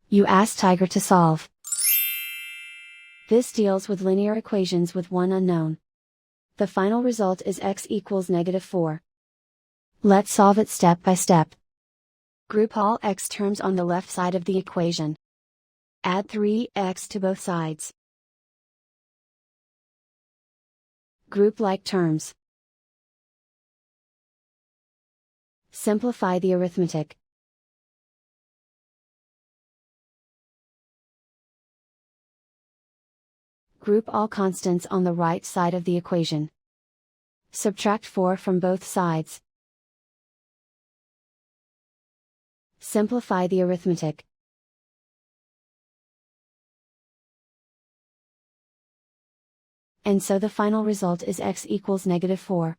You ask Tiger to solve. This deals with linear equations with one unknown. The final result is x equals -4. Let's solve it step by step. Group all x terms on the left side of the equation. Add 3x to both sides. Group like terms. Simplify the arithmetic. Group all constants on the right side of the equation. Subtract 4 from both sides. Simplify the arithmetic. And so the final result is x equals -4.